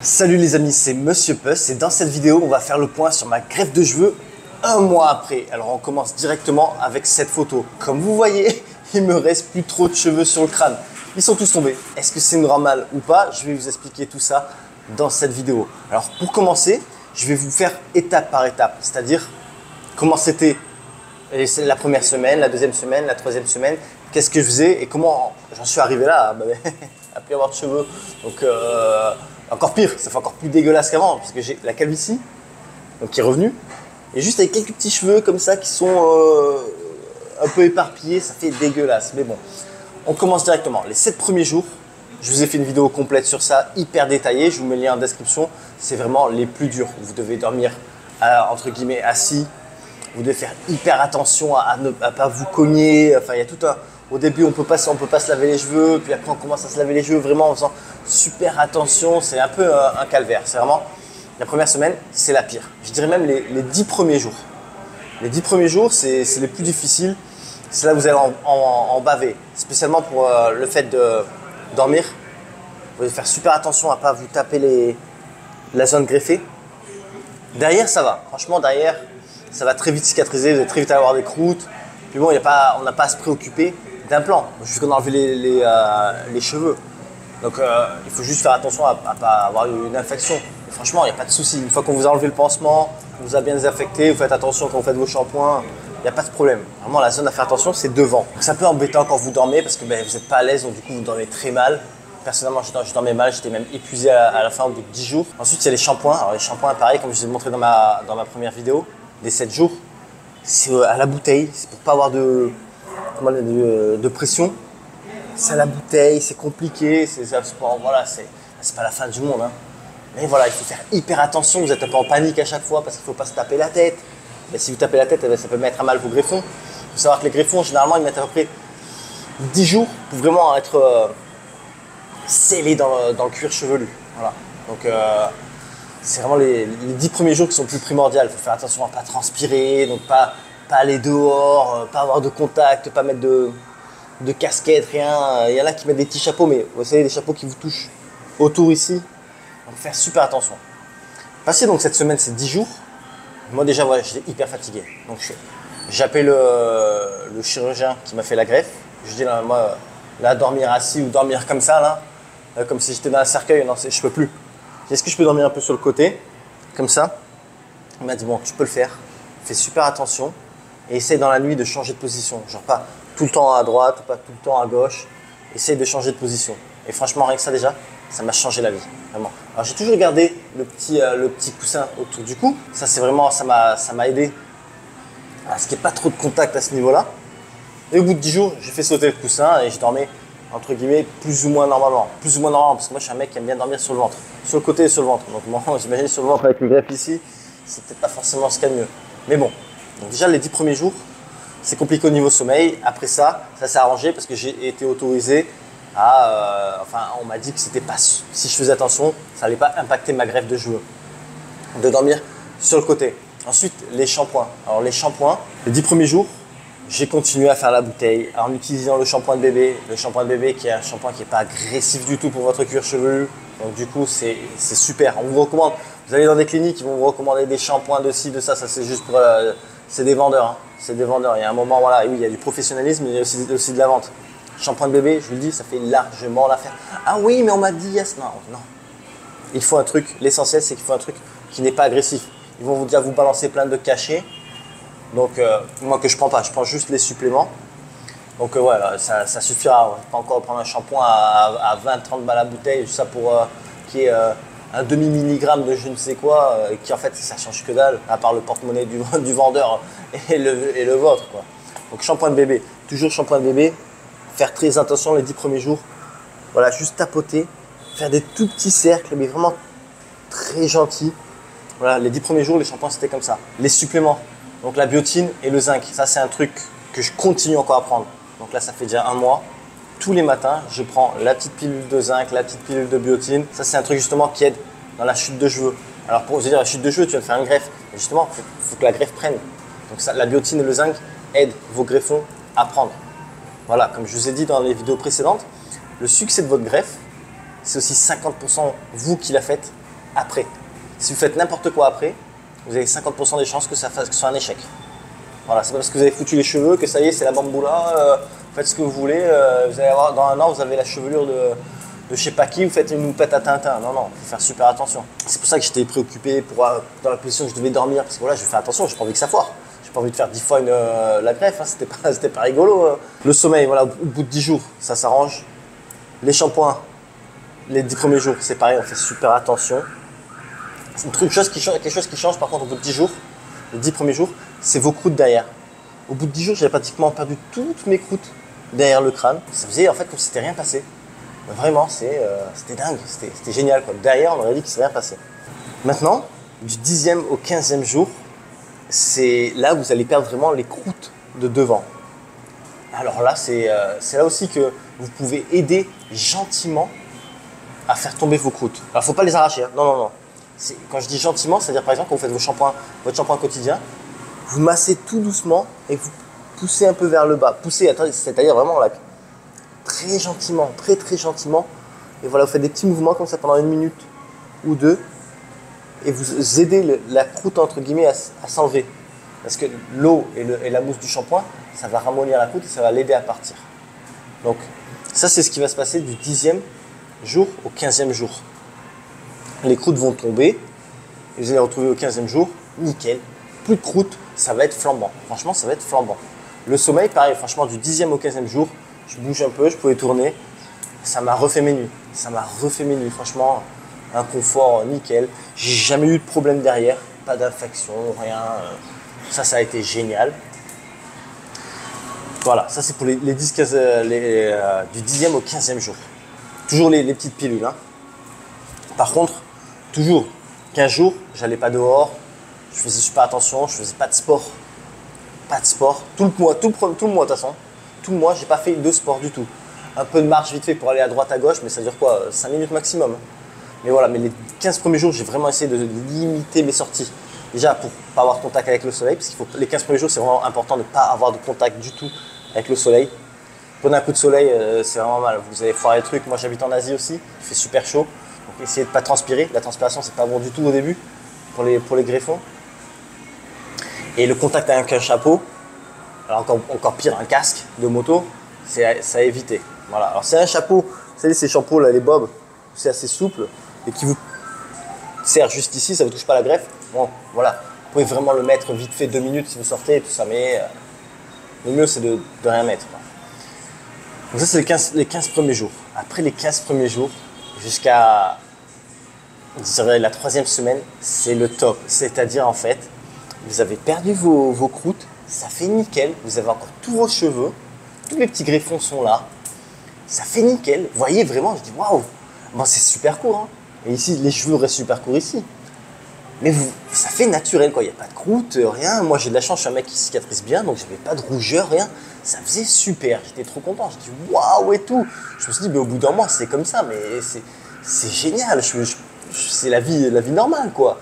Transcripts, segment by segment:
Salut les amis, c'est Monsieur Puss et dans cette vidéo, on va faire le point sur ma greffe de cheveux un mois après. Alors on commence directement avec cette photo. Comme vous voyez, il me reste plus trop de cheveux sur le crâne. Ils sont tous tombés. Est-ce que c'est normal ou pas? Je vais vous expliquer tout ça dans cette vidéo. Alors pour commencer, je vais vous faire étape par étape, c'est-à-dire comment c'était la première semaine, la deuxième semaine, la troisième semaine, qu'est-ce que je faisais et comment j'en suis arrivé là à plus avoir de cheveux. Donc encore pire, ça fait encore plus dégueulasse qu'avant parce que j'ai la calvitie donc qui est revenue et juste avec quelques petits cheveux comme ça qui sont un peu éparpillés, ça fait dégueulasse. Mais bon, on commence directement. Les 7 premiers jours, je vous ai fait une vidéo complète sur ça, hyper détaillée, je vous mets le lien en description. C'est vraiment les plus durs. Vous devez dormir entre guillemets assis. Vous devez faire hyper attention à ne pas vous cogner. Enfin, il y a tout un... Au début, on peut pas se laver les cheveux. Puis après, on commence à se laver les cheveux vraiment en faisant super attention. C'est un peu un calvaire. C'est vraiment... La première semaine, c'est la pire. Je dirais même les 10 premiers jours. Les 10 premiers jours, c'est les plus difficiles. C'est là où vous allez en baver. Spécialement pour le fait de dormir. Vous devez faire super attention à ne pas vous taper la zone greffée. Derrière, ça va. Franchement, derrière... ça va très vite cicatriser, vous allez très vite avoir des croûtes. Puis bon, on n'a pas à se préoccuper d'implants, jusqu'à enlever les cheveux. Donc il faut juste faire attention à ne pas avoir une infection. Et franchement, il n'y a pas de souci. Une fois qu'on vous a enlevé le pansement, qu'on vous a bien désinfecté, vous faites attention quand vous faites vos shampoings, il n'y a pas de problème. Vraiment, la zone à faire attention, c'est devant. Donc, c'est un peu embêtant quand vous dormez parce que vous n'êtes pas à l'aise, donc du coup, vous dormez très mal. Personnellement, je dormais mal, j'étais même épuisé à la fin au bout de 10 jours. Ensuite, il y a les shampoings. Alors les shampoings, pareil, comme je vous ai montré dans ma première vidéo, des 7 jours, c'est à la bouteille, c'est pour pas avoir de pression. C'est à la bouteille, c'est compliqué, voilà, c'est pas la fin du monde. Hein. Mais voilà, il faut faire hyper attention, vous êtes un peu en panique à chaque fois parce qu'il ne faut pas se taper la tête. Mais si vous tapez la tête, ça peut mettre à mal vos greffons. Il faut savoir que les greffons, généralement, ils mettent à peu près 10 jours pour vraiment être scellés dans le cuir chevelu. Voilà. Donc, c'est vraiment les 10 premiers jours qui sont le plus primordiaux. Il faut faire attention à ne pas transpirer, donc pas aller dehors, pas avoir de contact, pas mettre de casquette, rien. Il y en a qui mettent des petits chapeaux, mais vous savez, des chapeaux qui vous touchent autour ici. Donc faire super attention. Passer donc cette semaine, c'est 10 jours. Moi déjà, voilà, j'étais hyper fatigué. Donc j'appelle le chirurgien qui m'a fait la greffe. Je dis là, dormir assis ou dormir comme ça, là, comme si j'étais dans un cercueil, non, je peux plus. Est-ce que je peux dormir un peu sur le côté, comme ça? Il m'a dit, bon, tu peux le faire. Fais super attention et essaye dans la nuit de changer de position. Genre pas tout le temps à droite, pas tout le temps à gauche. Essaye de changer de position. Et franchement, rien que ça déjà, ça m'a changé la vie, vraiment. Alors j'ai toujours gardé le petit coussin autour du cou. Ça, c'est vraiment, ça m'a aidé à ce qu'il n'y ait pas trop de contact à ce niveau-là. Et au bout de 10 jours, j'ai fait sauter le coussin et je dormais entre guillemets, plus ou moins normalement. Plus ou moins normalement, parce que moi je suis un mec qui aime bien dormir sur le ventre. Sur le côté et sur le ventre. Donc moi, j'imagine sur le ventre avec le greffe ici, c'est peut-être pas forcément ce qu'il y a de mieux. Mais bon, donc déjà les 10 premiers jours, c'est compliqué au niveau sommeil. Après ça s'est arrangé parce que j'ai été autorisé à... enfin, on m'a dit que c'était pas... Si je faisais attention, ça n'allait pas impacter ma greffe de cheveux. De dormir sur le côté. Ensuite, les shampoings. Alors les shampoings, les 10 premiers jours, j'ai continué à faire la bouteille en utilisant le shampoing de bébé. Le shampoing de bébé qui est un shampoing qui n'est pas agressif du tout pour votre cuir chevelu. Donc du coup, c'est super. On vous recommande. Vous allez dans des cliniques, ils vont vous recommander des shampoings de ci, de ça. Ça, c'est juste pour... c'est des vendeurs. Hein. C'est des vendeurs. Il y a un moment, voilà, oui, il y a du professionnalisme, mais il y a aussi de la vente. Shampoing de bébé, je vous le dis, ça fait largement l'affaire. Ah oui, mais on m'a dit yes. Non, non. Il faut un truc. L'essentiel, c'est qu'il faut un truc qui n'est pas agressif. Ils vont vous déjà vous balancer plein de cachets. Donc moi que je prends pas, je prends juste les suppléments. Donc voilà, ça suffira. On ne va pas encore prendre un shampoing à 20-30 balles la bouteille, juste ça pour qui est un demi-milligramme de je ne sais quoi, qui en fait ça change que dalle, à part le porte-monnaie du vendeur et le vôtre, quoi. Donc shampoing de bébé, toujours shampoing de bébé, faire très attention les 10 premiers jours. Voilà, juste tapoter, faire des tout petits cercles, mais vraiment très gentils. Voilà, les 10 premiers jours, les shampoings c'était comme ça. Les suppléments. Donc la biotine et le zinc, ça c'est un truc que je continue encore à prendre. Donc là ça fait déjà un mois. Tous les matins, je prends la petite pilule de zinc, la petite pilule de biotine. Ça c'est un truc justement qui aide dans la chute de cheveux. Alors pour dire la chute de cheveux, tu viens de faire une greffe. Mais justement, il faut que la greffe prenne. Donc ça, la biotine et le zinc aident vos greffons à prendre. Voilà, comme je vous ai dit dans les vidéos précédentes, le succès de votre greffe, c'est aussi 50% vous qui la faites après. Si vous faites n'importe quoi après, vous avez 50% des chances que ça soit un échec. Voilà, c'est pas parce que vous avez foutu les cheveux que ça y est, c'est la bamboula, faites ce que vous voulez, vous allez avoir, dans un an, vous avez la chevelure de je sais pas qui, vous faites une loupette à Tintin. Non, non, il faut faire super attention. C'est pour ça que j'étais préoccupé dans la position que je devais dormir, parce que voilà, je fais attention, j'ai pas envie que ça foire. J'ai pas envie de faire 10 fois la greffe, hein, c'était pas rigolo. Le sommeil, voilà, au bout de 10 jours, ça s'arrange. Les shampoings, les 10 premiers jours, c'est pareil, on fait super attention. C'est quelque chose qui change par contre au bout de 10 jours, les 10 premiers jours, c'est vos croûtes derrière. Au bout de 10 jours, j'avais pratiquement perdu toutes mes croûtes derrière le crâne. Ça faisait en fait comme si c'était rien passé. Mais vraiment, c'était dingue, c'était génial, quoi. Derrière, on aurait dit qu'il ne s'est rien passé. Maintenant, du 10e au 15e jour, c'est là où vous allez perdre vraiment les croûtes de devant. Alors là, c'est là aussi que vous pouvez aider gentiment à faire tomber vos croûtes. Alors, il ne faut pas les arracher, hein. Non, non, non. Quand je dis gentiment, c'est-à-dire par exemple quand vous faites votre shampoing quotidien, vous massez tout doucement et vous poussez un peu vers le bas. Poussez, c'est-à-dire vraiment là, très gentiment, très très gentiment. Et voilà, vous faites des petits mouvements comme ça pendant 1 minute ou 2 et vous aidez la croûte entre guillemets à s'enlever. Parce que l'eau et la mousse du shampoing, ça va ramollir la croûte et ça va l'aider à partir. Donc ça, c'est ce qui va se passer du 10e jour au 15e jour. Les croûtes vont tomber et vous allez retrouver au 15e jour, nickel, plus de croûtes, ça va être flambant. Franchement, ça va être flambant. Le sommeil, pareil, franchement, du 10e au 15e jour, je bouge un peu, je pouvais tourner, ça m'a refait mes nuits. Ça m'a refait mes nuits, franchement, un confort nickel. J'ai jamais eu de problème derrière, pas d'infection, rien. Ça a été génial. Voilà, ça c'est pour les 10-15, du 10e au 15e jour. Toujours les petites pilules, hein. Par contre, toujours 15 jours, j'allais pas dehors, je faisais super attention, je faisais pas de sport. Pas de sport. Tout le mois, de toute façon. Tout le mois, j'ai pas fait de sport du tout. Un peu de marche vite fait pour aller à droite, à gauche, mais ça dure quoi, 5 minutes maximum. Mais voilà, mais les 15 premiers jours, j'ai vraiment essayé de limiter mes sorties. Déjà pour pas avoir de contact avec le soleil, parce qu'il faut les 15 premiers jours, c'est vraiment important de ne pas avoir de contact du tout avec le soleil. Prenez un coup de soleil, c'est vraiment mal. Vous allez foirer les trucs. Moi, j'habite en Asie aussi, il fait super chaud. Donc essayez de ne pas transpirer. La transpiration, c'est pas bon du tout au début pour les greffons. Et le contact avec un chapeau, alors encore pire, un casque de moto, c'est à éviter. Voilà. Alors c'est un chapeau, vous savez ces chapeaux là, les bobs, c'est assez souple et qui vous sert juste ici, ça ne vous touche pas la greffe. Bon, voilà. Vous pouvez vraiment le mettre vite fait 2 minutes si vous sortez et tout ça, mais le mieux c'est de rien mettre, quoi. Donc ça c'est les 15 premiers jours. Après les 15 premiers jours, jusqu'à je dirais la 3e semaine, c'est le top. C'est-à-dire en fait, vous avez perdu vos croûtes, ça fait nickel, vous avez encore tous vos cheveux, tous les petits greffons sont là, ça fait nickel. Vous voyez vraiment, je dis waouh, bon, c'est super court, hein. Et ici, les cheveux restent super courts ici. Mais ça fait naturel, quoi. Il n'y a pas de croûte, rien. Moi, j'ai de la chance, je suis un mec qui cicatrise bien, donc j'avais pas de rougeur, rien. Ça faisait super, j'étais trop content. J'ai dit waouh et tout. Je me suis dit, mais au bout d'un mois, c'est comme ça, mais c'est génial. C'est la vie normale, quoi.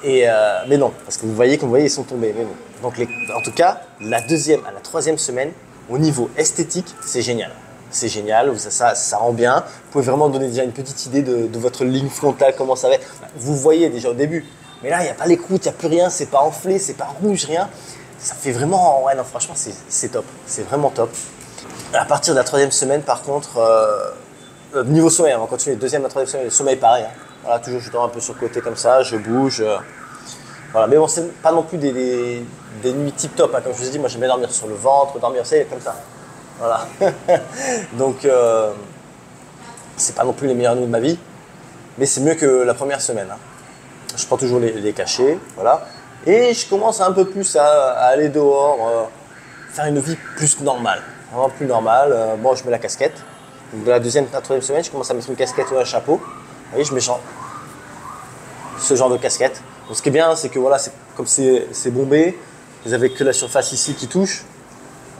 Mais non, parce que vous voyez, ils sont tombés. Mais bon. Donc, en tout cas, la 2e à la 3e semaine, au niveau esthétique, c'est génial. C'est génial, ça rend bien. Vous pouvez vraiment donner déjà une petite idée de votre ligne frontale, comment ça va être. Vous voyez déjà au début, mais là, il n'y a pas les croûtes, il n'y a plus rien, c'est pas enflé, c'est pas rouge, rien. Ça fait vraiment, ouais, non, franchement, c'est top. C'est vraiment top. À partir de la 3e semaine, par contre, niveau sommeil, on va continuer. 2e à 3e semaine, le sommeil, pareil, hein. Voilà, toujours, je dors un peu sur le côté comme ça, je bouge. Voilà, mais bon, c'est pas non plus des nuits tip-top, hein. Comme je vous ai dit, moi, j'aime bien dormir sur le ventre, dormir, c'est comme ça. Voilà. Donc, c'est pas non plus les meilleures nuits de ma vie, mais c'est mieux que la première semaine, hein. Je prends toujours les cachets, voilà. Et je commence un peu plus à aller dehors, faire une vie plus normale, vraiment plus normale. Bon, je mets la casquette. Donc, de la 2e à la 3e semaine, je commence à mettre une casquette ou un chapeau. Vous voyez, je mets ce genre de casquette. Donc, ce qui est bien, c'est que voilà, comme c'est bombé, vous avez que la surface ici qui touche.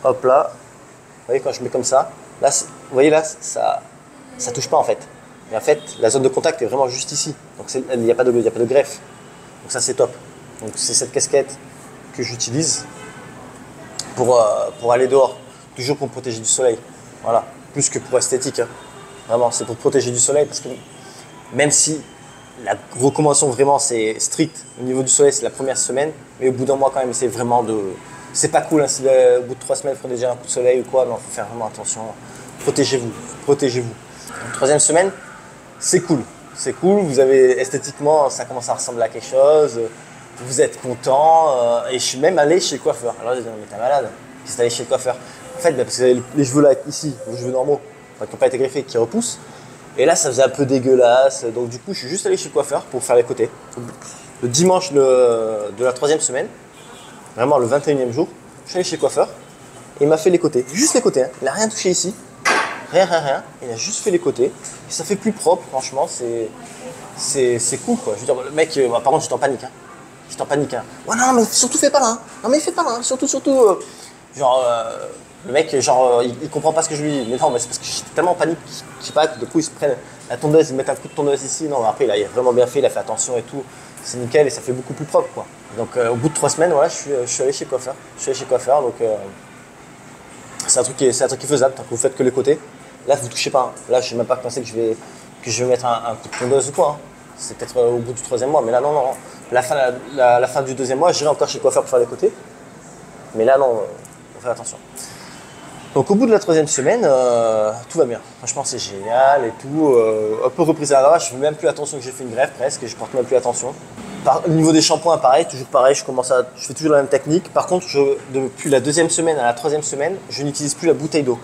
Hop là. Vous voyez, quand je mets comme ça, là, vous voyez là, ça touche pas en fait. Et en fait, la zone de contact est vraiment juste ici. Donc il n'y a pas de greffe. Donc ça, c'est top. Donc c'est cette casquette que j'utilise pour aller dehors. Toujours pour me protéger du soleil. Voilà. Plus que pour esthétique, hein. Vraiment, c'est pour protéger du soleil parce que même si la recommandation vraiment, c'est strict. Au niveau du soleil, c'est la première semaine. Mais au bout d'un mois, quand même, c'est vraiment de. C'est pas cool, hein, si au bout de 3 semaines, il faut déjà un coup de soleil ou quoi. Non, il faut faire vraiment attention. Protégez-vous. Protégez-vous. Troisième semaine, c'est cool. C'est cool. Vous avez esthétiquement, ça commence à ressembler à quelque chose. Vous êtes content. Et je suis même allé chez le coiffeur. Alors, je dis, mais t'es malade. Puis c'est allé chez le coiffeur. En fait, parce que les cheveux là, ici, les cheveux normaux, qui n'ont pas été greffés, qui repoussent. Et là, ça faisait un peu dégueulasse. Donc, du coup, je suis juste allé chez le coiffeur pour faire les côtés. Le dimanche de la troisième semaine, vraiment le 21e jour, je suis allé chez le coiffeur et il m'a fait les côtés. Juste les côtés. Hein. Il n'a rien touché ici. Rien. Il a juste fait les côtés. Et ça fait plus propre, franchement. C'est cool, quoi. Je veux dire, le mec, par contre, j'étais en panique. Hein. J'étais en panique. Hein. Ouais, non, mais surtout, fais pas là. Hein. Non, mais fais pas là. Hein. Surtout. Le mec, il comprend pas ce que je lui dis. Mais non, mais c'est parce que j'étais tellement en panique, je sais pas, du coup, ils se prennent la tondeuse, ils mettent un coup de tondeuse ici. Non, mais après, il a vraiment bien fait, il a fait attention et tout. C'est nickel et ça fait beaucoup plus propre, quoi. Donc, au bout de 3 semaines, voilà, je suis allé chez le coiffeur. Donc, c'est un truc qui est faisable, tant que vous faites que les côtés. Là, vous touchez pas. Hein. Là, je sais même pas penser que je vais mettre un coup de tondeuse ou quoi. Hein. C'est peut-être au bout du 3e mois, mais là, non. La fin du 2e mois, j'irai encore chez le coiffeur pour faire les côtés. Mais là, non. Faut faire attention. Donc au bout de la 3e semaine, tout va bien. Franchement, c'est génial et tout. Un peu reprise à la rage, je fais même plus attention que j'ai fait une greffe presque, je porte même plus attention. Au niveau des shampoings, pareil, toujours pareil, je fais toujours la même technique. Par contre, depuis la 2e semaine à la 3e semaine, je n'utilise plus la bouteille d'eau.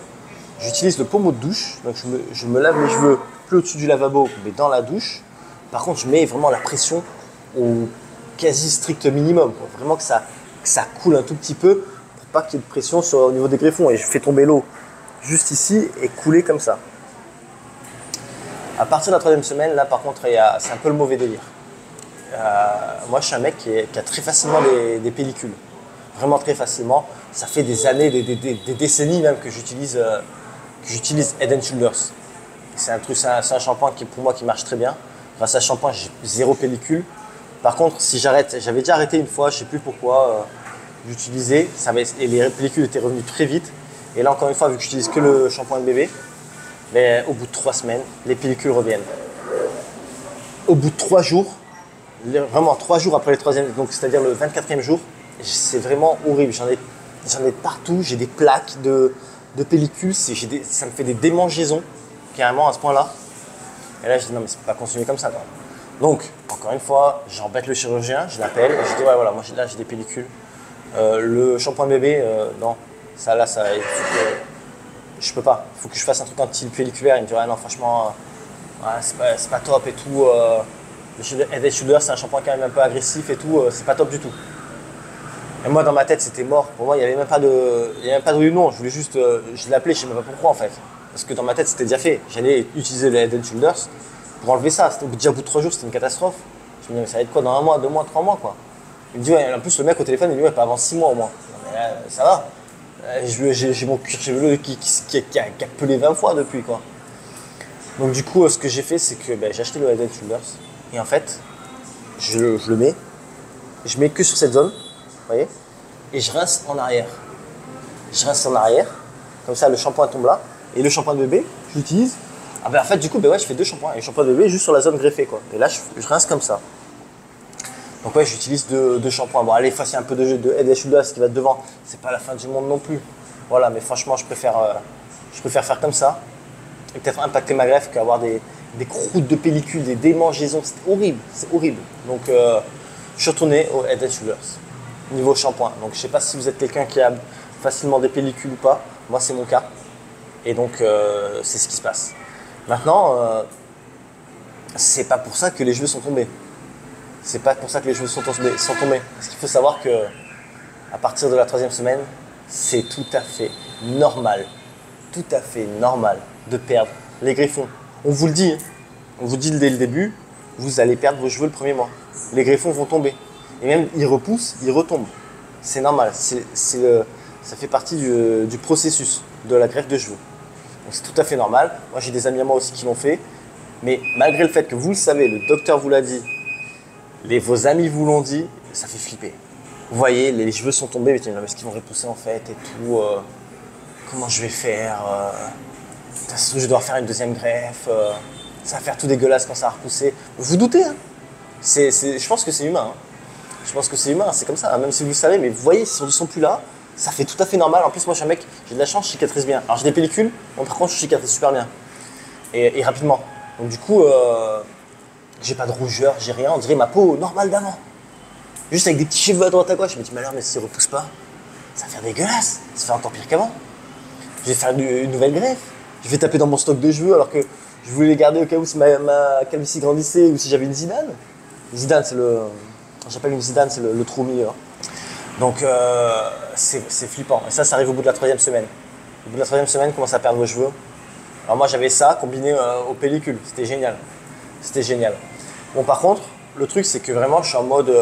J'utilise le pommeau de douche, donc je me lave les cheveux plus au-dessus du lavabo, mais dans la douche. Par contre, je mets vraiment la pression au quasi strict minimum, quoi. Vraiment que ça coule un tout petit peu. Pas qu'il y ait de pression au niveau des greffons et je fais tomber l'eau juste ici et couler comme ça. À partir de la 3e semaine, là par contre, c'est un peu le mauvais délire. Moi je suis un mec qui a très facilement des pellicules. Vraiment très facilement. Ça fait des années, des décennies même que j'utilise Head & Shoulders. C'est un shampoing qui pour moi qui marche très bien. Grâce à ce shampoing, j'ai 0 pellicule. Par contre, si j'arrête, j'avais déjà arrêté une fois, je sais plus pourquoi. J'utilisais, et les pellicules étaient revenues très vite. Et là, encore une fois, vu que j'utilise que le shampoing de bébé, mais au bout de 3 semaines, les pellicules reviennent. Au bout de 3 jours, vraiment 3 jours après le 3e, donc c'est-à-dire le 24e jour, c'est vraiment horrible. J'en ai partout, j'ai des plaques de pellicules, ça me fait des démangeaisons, carrément à ce point-là. Et là, je dis non, mais c'est pas continuer comme ça, quoi. Donc, encore une fois, j'embête le chirurgien, je l'appelle, et je dis ouais, voilà, moi là j'ai des pellicules. Le shampoing bébé, non, je peux pas. Il faut que je fasse un truc anti-pelliculaire. Il me dit ouais, non, franchement, c'est pas top et tout. Le Head & Shoulders, c'est un shampoing quand même un peu agressif et tout. C'est pas top du tout. Et moi, dans ma tête, c'était mort. Pour moi, il n'y avait même pas de oui ou non. Je voulais juste, je l'ai appelé, je ne sais même pas pourquoi en fait. Parce que dans ma tête, c'était déjà fait. J'allais utiliser le Head & Shoulders pour enlever ça. Déjà au bout de 3 jours, c'était une catastrophe. Je me disais, mais ça va être quoi dans 1 mois, 2 mois, 3 mois quoi. Il me dit, ouais, en plus, le mec au téléphone, il me dit, ouais, pas avant 6 mois au moins. Non, mais là, ça va. J'ai mon cuir chevelu qui a pelé 20 fois depuis, quoi. Donc, du coup, ce que j'ai fait, c'est que j'ai acheté le Head & Shoulders. Et en fait, je le mets. Je mets que sur cette zone, vous voyez. Et je rince en arrière. Comme ça, le shampoing tombe là. Et le shampoing de bébé, je l'utilise. Ah en fait, du coup, je fais 2 shampoings. Et le shampoing de bébé juste sur la zone greffée, quoi. Et là, je rince comme ça. Donc ouais, j'utilise 2 shampoings. Bon, allez, fois, il y a un peu de Head & Shoulders qui va devant. C'est pas la fin du monde non plus. Voilà, mais franchement, je préfère faire comme ça. Et peut-être impacter ma greffe qu'avoir des croûtes de pellicule, des démangeaisons. C'est horrible. Donc, je suis retourné au Head & Shoulders. Niveau shampoing. Donc, je sais pas si vous êtes quelqu'un qui a facilement des pellicules ou pas. Moi, c'est mon cas. Et donc, c'est ce qui se passe. Maintenant, c'est pas pour ça que les cheveux sont tombés. C'est pas pour ça que les cheveux sont tombés. Parce qu'il faut savoir que à partir de la 3e semaine, c'est tout à fait normal de perdre les greffons. On vous le dit, hein. On vous dit dès le début, vous allez perdre vos cheveux le 1er mois. Les greffons vont tomber. Et même, ils repoussent, ils retombent. C'est normal. Ça fait partie du processus de la greffe de cheveux. Donc c'est tout à fait normal. Moi, j'ai des amis à moi aussi qui l'ont fait. Mais malgré le fait que vous le savez, le docteur vous l'a dit, vos amis vous l'ont dit, ça fait flipper. Vous voyez, les cheveux sont tombés, mais est-ce qu'ils vont repousser en fait et tout. Comment je vais faire je dois faire une 2e greffe. Ça va faire tout dégueulasse quand ça va repousser. Vous vous doutez, hein. Je pense que c'est humain. Hein. Je pense que c'est humain, c'est comme ça. Hein. Même si vous le savez, mais vous voyez, si ils sont plus là, ça fait tout à fait normal. En plus, moi, je suis un mec, j'ai de la chance, je cicatrise bien. Alors, j'ai des pellicules, mais par contre, je cicatrise super bien. Et rapidement. Donc, du coup, j'ai pas de rougeur, j'ai rien. On dirait ma peau normale d'avant. Juste avec des petits cheveux à droite à gauche. Je me dis, mais alors, mais si ça repousse pas, ça va faire dégueulasse. Ça fait encore pire qu'avant. Je vais faire une nouvelle greffe. Je vais taper dans mon stock de cheveux alors que je voulais les garder au cas où si ma calvitie grandissait ou si j'avais une Zidane. Zidane, c'est le. J'appelle une Zidane, c'est le trou au milieu. Donc, c'est flippant. Et ça arrive au bout de la 3e semaine. Au bout de la 3e semaine, commence à perdre vos cheveux. Alors, moi, j'avais ça combiné aux pellicules. C'était génial. C'était génial. Bon, par contre, le truc, c'est que vraiment, je suis en mode.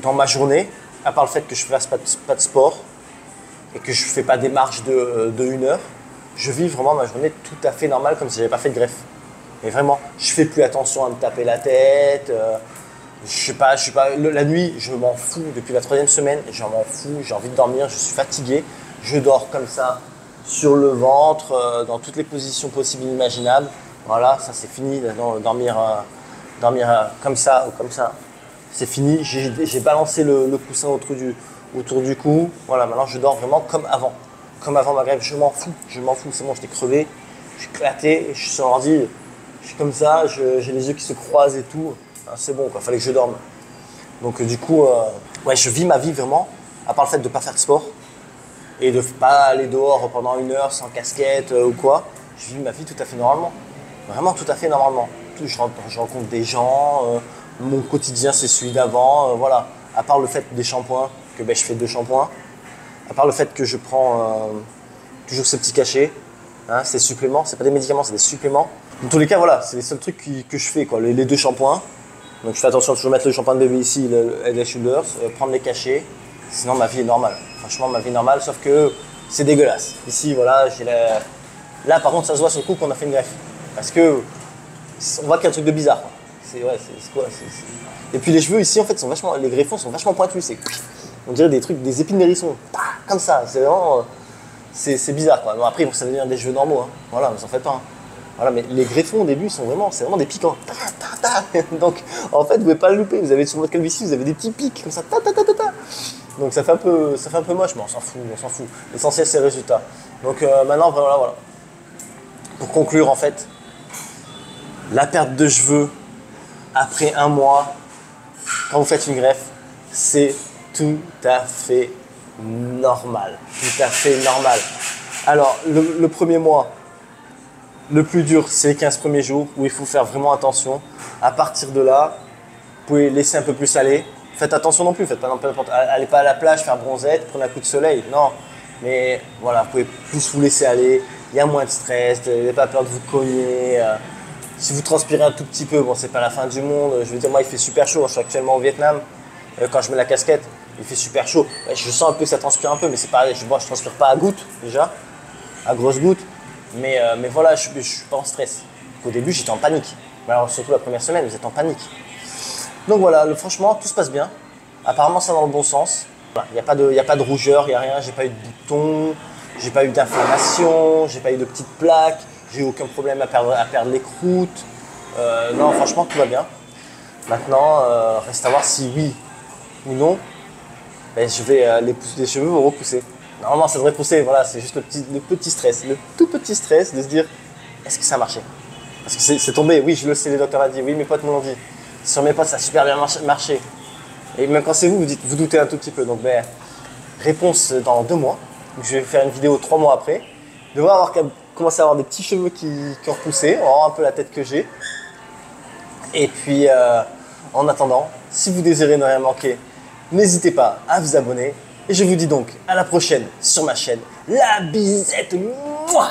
Dans ma journée, à part le fait que je ne fasse pas de sport et que je ne fais pas des marches de 1 heure, je vis vraiment ma journée tout à fait normale comme si je n'avais pas fait de greffe. Et vraiment, je ne fais plus attention à me taper la tête. Je sais pas, la nuit, je m'en fous. Depuis la 3e semaine, j'en m'en fous. J'ai envie de dormir, je suis fatigué. Je dors comme ça, sur le ventre, dans toutes les positions possibles et imaginables. Voilà, ça c'est fini. Dormir comme ça ou comme ça, c'est fini. J'ai balancé le coussin autour du cou. Voilà, maintenant je dors vraiment comme avant. Comme avant ma greffe, je m'en fous. C'est bon, j'étais crevé, je suis éclaté, je suis sur l'ordi. Je suis comme ça, j'ai les yeux qui se croisent et tout. C'est bon, quoi. Fallait que je dorme. Donc du coup, ouais, je vis ma vie vraiment, à part le fait de ne pas faire de sport et de ne pas aller dehors pendant 1 heure sans casquette ou quoi. Je vis ma vie tout à fait normalement. Vraiment tout à fait normalement. Je rencontre des gens, mon quotidien c'est celui d'avant, voilà. À part le fait des shampoings, que je fais 2 shampoings. À part le fait que je prends toujours ce petit cachet, hein, ces suppléments, c'est pas des médicaments, c'est des suppléments. Dans tous les cas, voilà, c'est les seuls trucs que je fais, quoi. Les 2 shampoings. Donc je fais attention à toujours mettre le shampoing de bébé ici, le Head & Shoulders, prendre les cachets. Sinon ma vie est normale. Franchement ma vie est normale, sauf que c'est dégueulasse. Ici voilà, là par contre ça se voit sur le coup qu'on a fait une greffe. Parce que on voit qu'il y a un truc de bizarre. C'est quoi Et puis les cheveux ici en fait les greffons sont vachement pointus. On dirait des trucs, des épines d'hérisson. Comme ça, c'est vraiment. C'est bizarre quoi. Bon, après ça va devenir des cheveux normaux, hein. Voilà, ne s'en faites pas. Hein. Voilà, mais les greffons au début c'est vraiment des piquants. Donc en fait vous ne pouvez pas le louper. Vous avez sur votre calvitie, vous avez des petits pics comme ça. Donc ça fait un peu moche, mais on s'en fout. L'essentiel c'est le résultat. Donc maintenant voilà. Pour conclure en fait, la perte de cheveux après 1 mois, quand vous faites une greffe, c'est tout à fait normal. Tout à fait normal. Alors le premier mois, le plus dur, c'est les 15 premiers jours où il faut faire vraiment attention. À partir de là, vous pouvez laisser un peu plus aller. Faites attention non plus, faites pas n'importe. Allez pas à la plage faire bronzette, prenez un coup de soleil. Non, mais voilà, vous pouvez plus vous laisser aller. Il y a moins de stress, n'ayez pas peur de vous cogner. Si vous transpirez un tout petit peu, bon, c'est pas la fin du monde. Je veux dire, moi, il fait super chaud. Je suis actuellement au Vietnam. Quand je mets la casquette, il fait super chaud. Je sens un peu que ça transpire un peu, mais c'est pareil. Je transpire pas à gouttes déjà, à grosses gouttes. Mais voilà, je suis pas en stress. Au début, j'étais en panique. Alors, surtout la première semaine, vous êtes en panique. Donc voilà, franchement, tout se passe bien. Apparemment, ça va dans le bon sens. Il n'y a pas de rougeur, il n'y a rien. J'ai pas eu de boutons, j'ai pas eu d'inflammation, j'ai pas eu de petites plaques, j'ai eu aucun problème à perdre les croûtes. Non, franchement, tout va bien. Maintenant, reste à voir si oui ou non, les cheveux vont repousser. Normalement, ça devrait pousser, voilà, c'est juste le petit stress, le tout petit stress de se dire, est-ce que ça a marché? Parce que c'est tombé, oui, je le sais, les docteurs m'ont dit, oui, mes potes m'ont dit. Sur mes potes, ça a super bien marché. Et même quand c'est vous doutez un tout petit peu. Donc, réponse dans 2 mois. Donc, je vais faire une vidéo 3 mois après. De voir commencer à avoir des petits cheveux qui ont repoussé, on va voir un peu la tête que j'ai. Et puis, en attendant, si vous désirez ne rien manquer, n'hésitez pas à vous abonner. Et je vous dis donc à la prochaine sur ma chaîne. La bisette, moi.